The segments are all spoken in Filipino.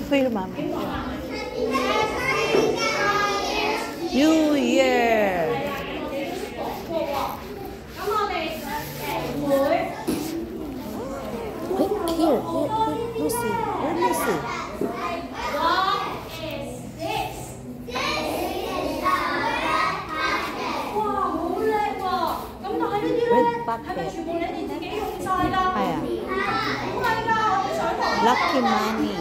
Feel mommy. New Year. Here, Lucy. Where Lucy? Red bucket. Lucky money.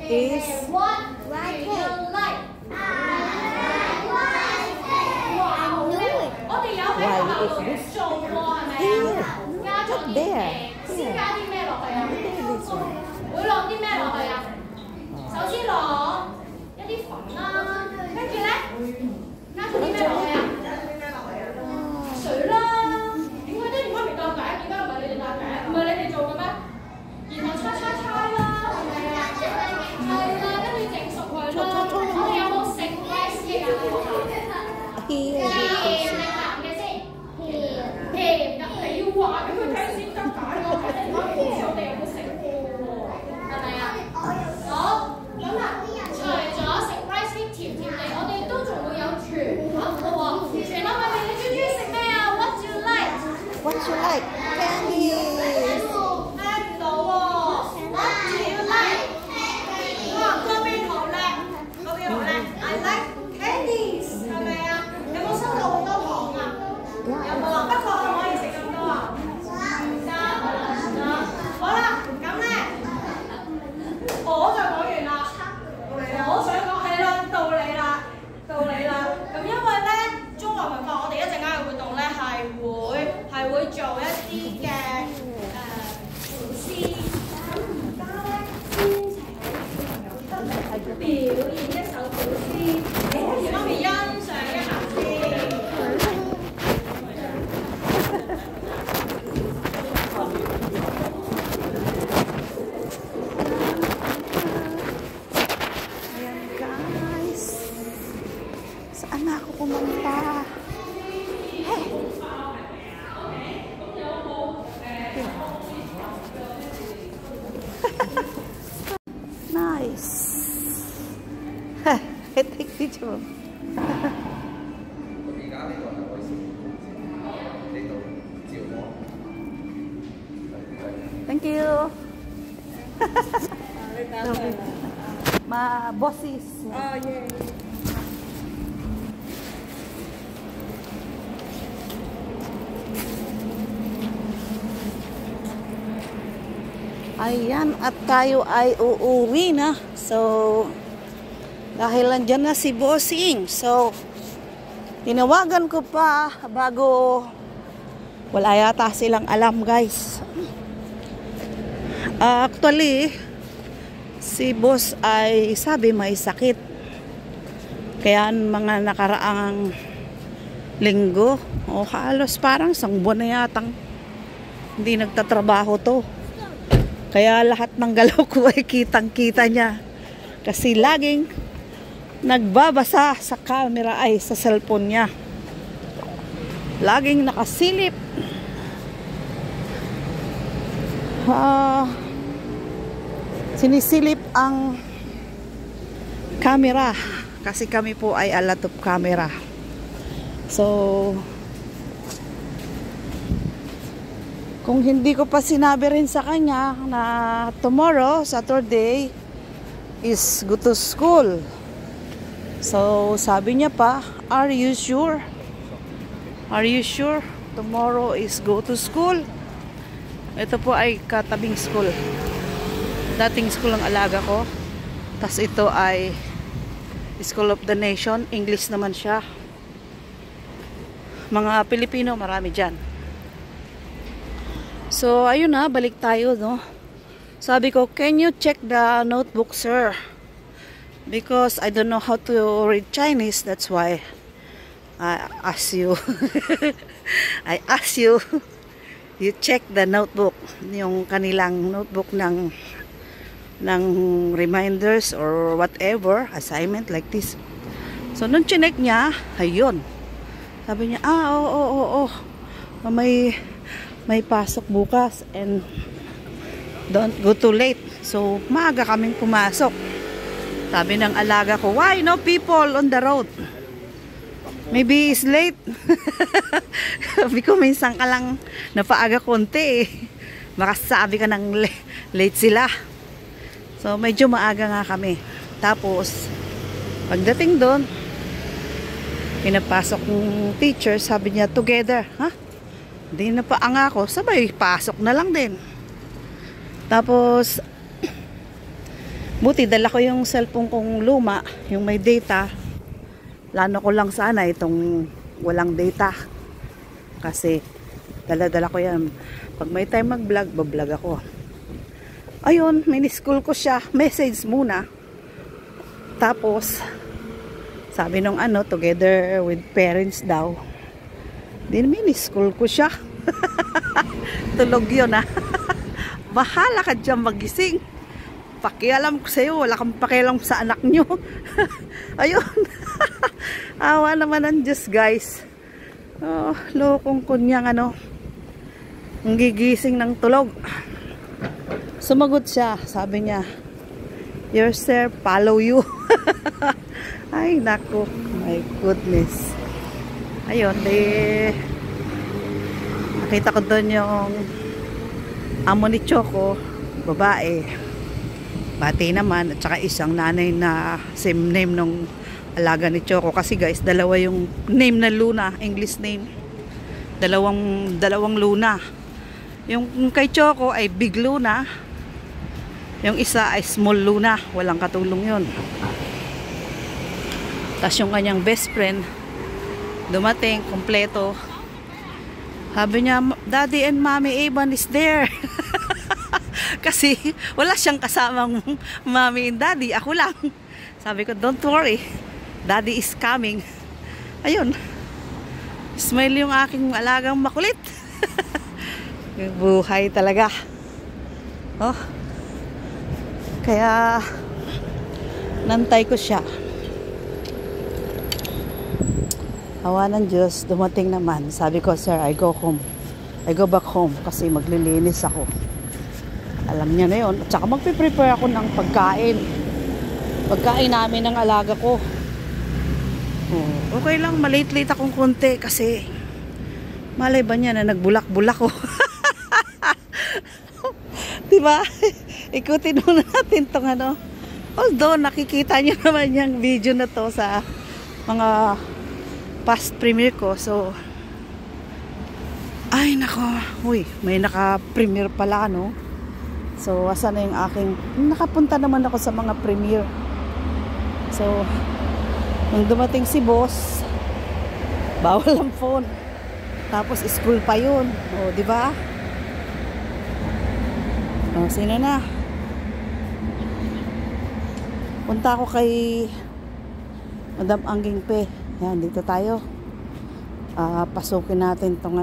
Is what do you like? Why is this here? Not there. Here. This one. 會落啲咩落去啊？首先落一啲粉啦，跟住咧加咗啲咩落去啊？水啦。點解啲唔可以搭餅？點解唔係你哋搭餅？唔係你哋做嘅咩？然後叉啦，係咪啊？係啦，跟住整熟佢啦。我哋有冇食 rice cake 啊？甜定鹹嘅先？甜㗎，你要話俾佢聽先得㗎。我睇你媽唔知我哋有冇食過喎，係咪啊？好，咁啊，除咗食 rice cake 甜甜地，我哋都仲會有全盒嘅喎。全盒裏面你最中意食咩啊 ？What do you like? What you like? Candies. 聽唔到喎。What do you like? 哇，嗰邊好叻，嗰邊好叻。I like candies，係咪啊？有冇收到好多糖啊？有冇啊？不過可唔可以食咁多啊？好啦，咁咧我就講完啦。我想講係啦，到你啦。咁因為咧中華文化，我哋一陣間嘅活動咧係會做一啲嘅古詩。咁而家咧先請我哋小朋友表演一首古詩，俾媽咪欣賞一下先。Saan na ako pumunta? Hey! Nice! I take picture. Thank you! Ma bosses. Oh, yeah. Ayan, at tayo ay uuwi na. So, dahil nandyan na si Bossing. So, tinawagan ko pa bago wala yata silang alam, guys. Actually, si Boss ay sabi may sakit. Kaya mga nakaraang linggo, o halos parang isang buwan na yatang hindi nagtatrabaho to. Kaya lahat ng galaw ko ay kitang-kita niya. Kasi laging nagbabasa sa camera ay sa cellphone niya. Laging nakasilip. Sinisilip ang camera. Kasi kami po ay a lot of camera. So, kung hindi ko pa sinabi rin sa kanya na tomorrow, Saturday, is go to school. So, sabi niya pa, are you sure? Are you sure? Tomorrow is go to school. Ito po ay katabing school. Dating school ang alaga ko. Tas ito ay School of the Nation. English naman siya. Mga Pilipino, marami dyan. So, ayun na, balik tayo, no? Sabi ko, can you check the notebook, sir? Because I don't know how to read Chinese. That's why I ask you. I ask you. You check the notebook. Yung kanilang notebook ng reminders or whatever. Assignment like this. So, nung chinek niya, ayun. Sabi niya, oo. May pasok bukas. And don't go too late. So, maaga kaming pumasok. Sabi ng alaga ko, why no people on the road? Maybe it's late. Sabi ko, minsan ka lang napaaga konti eh. Baka sabi ka ng late sila. So, medyo maaga nga kami. Tapos, pagdating doon, pinapasok ng teacher, sabi niya, together. Ha? Hindi na paanga ako. Sabay, pasok na lang din. Tapos, buti, dala ko yung cellphone kong luma, yung may data. Plano ko lang sana itong walang data. Kasi, dala-dala ko yan. Pag may time mag-vlog, bablog ako. Ayun, mini-school ko siya. Message muna. Tapos, sabi nung together with parents daw. Din mini-school ko siya. Tulog yun ha. Bahala ka dyan magising. Pakialam ko sa'yo, wala kang pakialam sa anak nyo. Ayun. Awa naman ng Diyos, guys. Oh, lokong kunyang ang gigising ng tulog. Sumagot siya, sabi niya, your sir, follow you. Ay, naku, my goodness. Ayun, nakita ko doon yung amo ni Choco, babae. Bati naman, at saka isang nanay na same name nung alaga ni Choco. Kasi guys, dalawa yung name na Luna, English name. Dalawang Luna. Yung kay Choco ay Big Luna. Yung isa ay Small Luna. Walang katulong yun. Tapos yung kanyang best friend, dumating, kompleto. Sabi niya, Daddy and Mommy Evan is there. Kasi wala siyang kasamang mommy and daddy, ako lang. Sabi ko, don't worry, daddy is coming. Ayun, smile yung aking alagang makulit. Buhay talaga. Oh, kaya nantay ko siya. Awa ng Diyos, dumating naman. Sabi ko, sir, I go back home kasi maglilinis ako. Alam niya na yun. At saka magpiprepare ako ng pagkain. Pagkain namin ng alaga ko. Oh, okay lang, malate-late akong konti kasi malay ba niya na nagbulak-bulak ko. Diba? Ikutin muna natin itong Although nakikita niyo naman yung video na to sa mga past premiere ko. So, ay nako. Uy, may naka-premiere pala So, asan na yung aking... Nakapunta naman ako sa mga premiere. So, nung dumating si boss, bawal ang phone. Tapos, school pa yun. O, diba? O, sino na? Punta ako kay Madam Angging Pe. Yan, dito tayo. Pasukin natin tong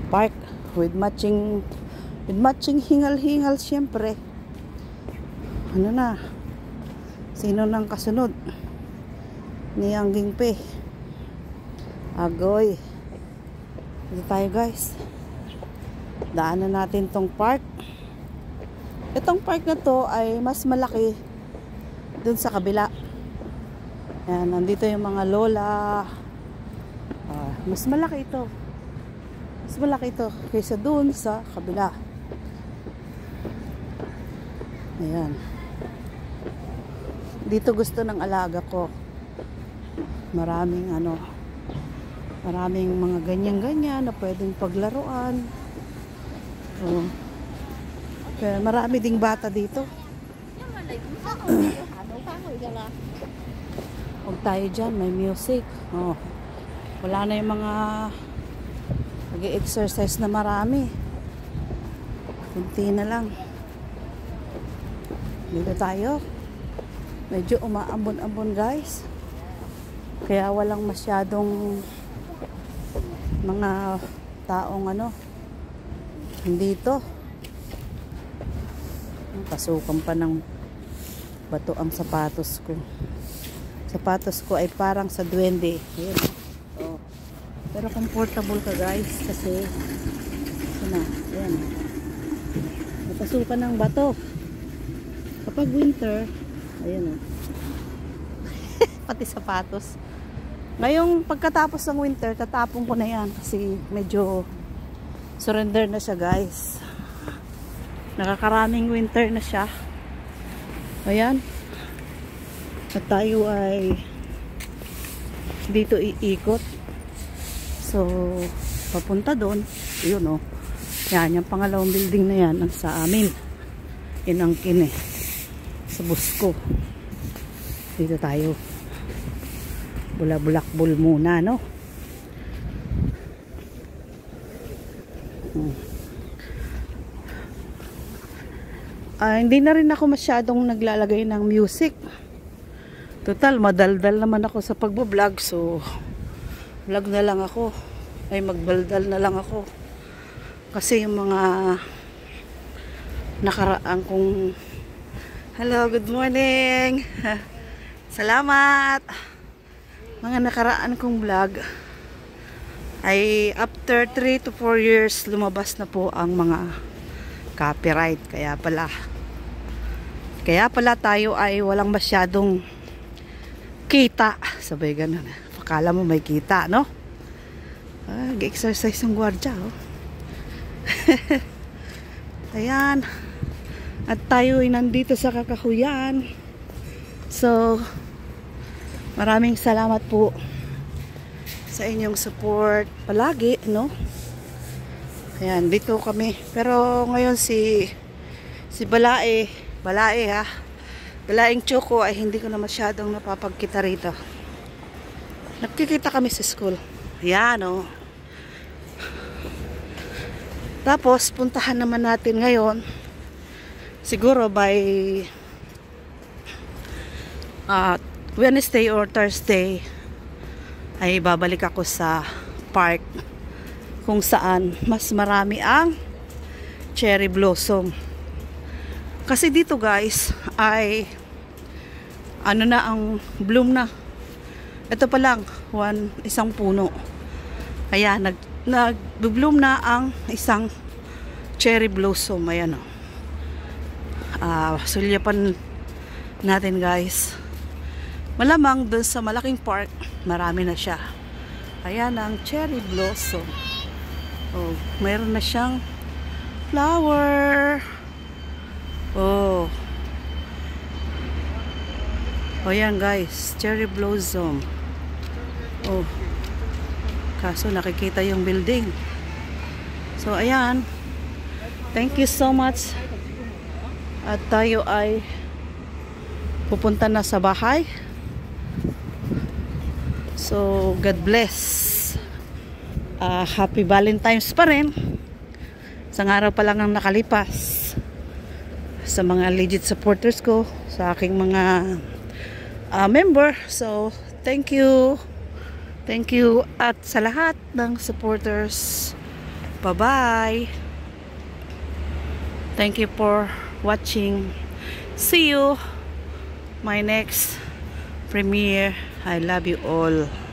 park with matching hingal-hingal syempre. Sino nang kasunod ni Angging Pe? Agoy. Dito tayo guys. Daanan natin tong park. Itong park na to ay mas malaki dun sa kabila. Ayan, nandito yung mga lola. Mas malaki ito. Mas malaki ito kaysa dun sa kabila. Ayan. Dito gusto ng alaga ko. Maraming mga ganyan-ganyan na pwedeng paglaruan. Kaya marami ding bata dito. Huwag tayo dyan, may music. Wala na yung mga nag-exercise na marami. Kunti na lang. Dito tayo. Medyo umaambon-ambon guys. Kaya walang masyadong mga taong dito. Pasukan pa ng bato ang sapatos ko. Sapatos ko ay parang sa duwende. Ayan. Oh. Pero comfortable ka guys kasi ayan. Napasukan ng bato. Kapag winter, ayan pati sapatos. Ngayong pagkatapos ng winter, tatapon ko na yan kasi medyo surrender na siya guys. Nakakaraming winter na siya. Ayan. At tayo ay dito iikot. So, papunta doon. Yun Yan, yung pangalawang building na yan ang sa amin. Inangkin sa Busko. Dito tayo. Bulabulakbol muna, Hindi na rin ako masyadong naglalagay ng music. Total, madaldal naman ako sa pagbablog. So, vlog na lang ako. Ay, magbaldal na lang ako. Kasi yung mga nakaraan kong hello, good morning. Salamat. Mga nakaraan kong vlog ay after 3 to 4 years lumabas na po ang mga copyright. Kaya pala tayo ay walang masyadong kita. Sabay ganun. Akala mo may kita, no? Nag-exercise ng gwardiya, Ayan. At tayo ay nandito sa Kakahuyan. So, maraming salamat po sa inyong support palagi, Ayan, dito kami. Pero ngayon si Balae Balaeng Choco ay hindi ko na masyadong napapagkita rito. Nagkikita kami sa school. Ayan, Tapos, puntahan naman natin ngayon. Siguro by Wednesday or Thursday ay babalik ako sa park kung saan mas marami ang cherry blossom. Kasi dito guys ay ang bloom na. Ito pa lang isang puno. Ayan, nag-bloom na ang isang cherry blossom. Ayan sulyapan natin guys. Malamang doon sa malaking park marami na siya. Ayan ang cherry blossom. Mayroon na siyang flower. Ayan guys, cherry blossom. Kaso nakikita yung building. So ayan. Thank you so much. At tayo ay pupunta na sa bahay. So, God bless. Happy Valentine's pa rin. Isang araw pa lang ang nakalipas. Sa mga legit supporters ko, sa aking mga member. So, thank you. Thank you at sa lahat ng supporters. Bye-bye. Thank you for watching. See you my next premiere. I love you all.